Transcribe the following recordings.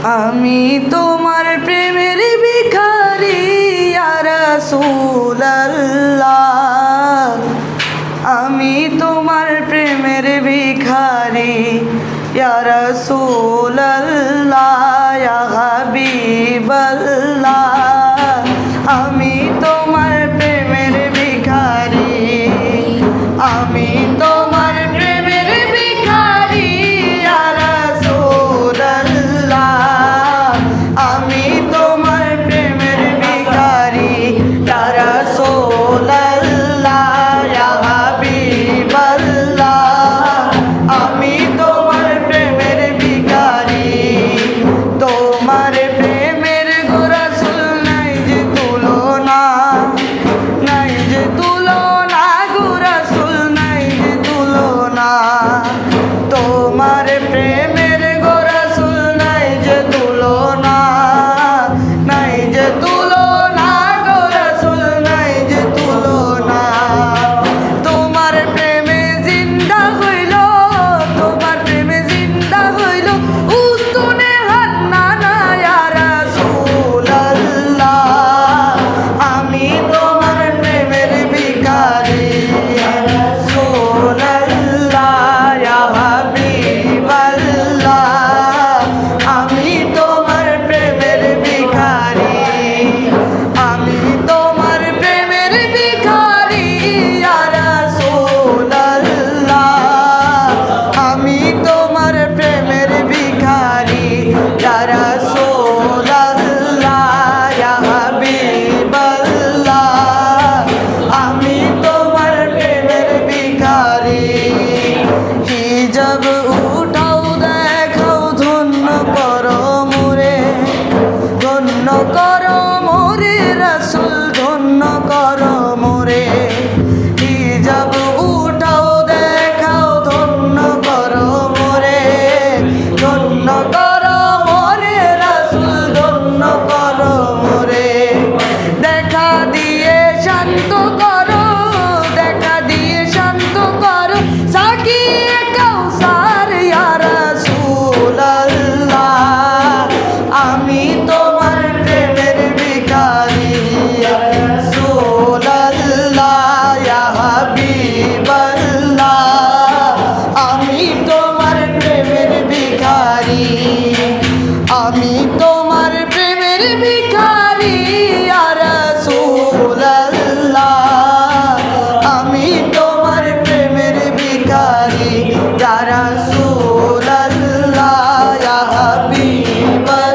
আমি তোমার প্রেমের ভিখারি ইয়া রাসূলুল্লাহ, আমি তোমার প্রেমের ভিখারি ইয়া রাসূলুল্লাহ, ইয়া হাবিবাল্লাহ, আমি তোমার প্রেমের ভিখারি, আমি তোমার প্রেমের ভিখারি ইয়া রাসূলুল্লাহ, আমি তোমার প্রেমের ভিখারি ইয়া রাসূলুল্লাহ, ইয়া হাবিবাল্লাহ, আমি তোমার প্রেমের ভিখারি। তোমার প্রেমের গো রাসূল নাই যে তুলনা, নাই যে তুলনা গো রাসূল, নাই যে তুলনা। তোমার প্রেমের গো রাসূল নাই যে তুলনা, নাই যে তুলনা গো রাসূল, নাই যে তুলনা। তোমার প্রেমে জিন্দা হইল, তোমার প্রেমে জিন্দা হইল উস্তুনে হান্নানা ইয়া রাসূলুল্লাহ, আমি তোমার প্রেমের ভিখারি ইয়া রাসূলুল্লাহ, ইয়া হাবিবাল্লাহ, আমি তোমার প্রেমের ভিখারি, আমি তোমার প্রেমের ভিখারি ইয়া রাসূলুল্লাহ, আমি তোমার প্রেমের ভিখারি ইয়া রাসূলুল্লাহ, ইয়া হাবিবাল্লাহ, আমি তোমার প্রেমের ভিখারি। হিজাব উঠাও দেখাও ধন্য করো মোরে, ধন্য করো মোরে রাসূল, ধন্য করো মোরে। হিজাব উঠাও দেখাও ধন্য করো মোরে, ধন্য করো মোরে রাসূল, ধন্য করো মোরে। দেখা দিয়ে শান্ত করো, দেখা দিয়ে শান্ত করো সাকিয়ে কাউসার ইয়া রাসূলুল্লাহ, আমি তোমার প্রেমের ভিখারি ইয়া রাসূলুল্লাহ, ইয়া হাবিবাল্লাহ, আমি তোমার প্রেমের ভিখারি, আমি তোমার প্রেমের ভিখারি ইয়া রাসূলুল্লাহ, আমি তোমার প্রেমের ভিখারি ইয়া রাসূলুল্লাহ, ইয়া হাবিবাল্লাহ,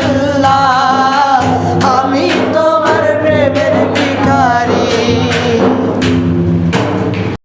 আমি তোমার প্রেমের ভিখারি।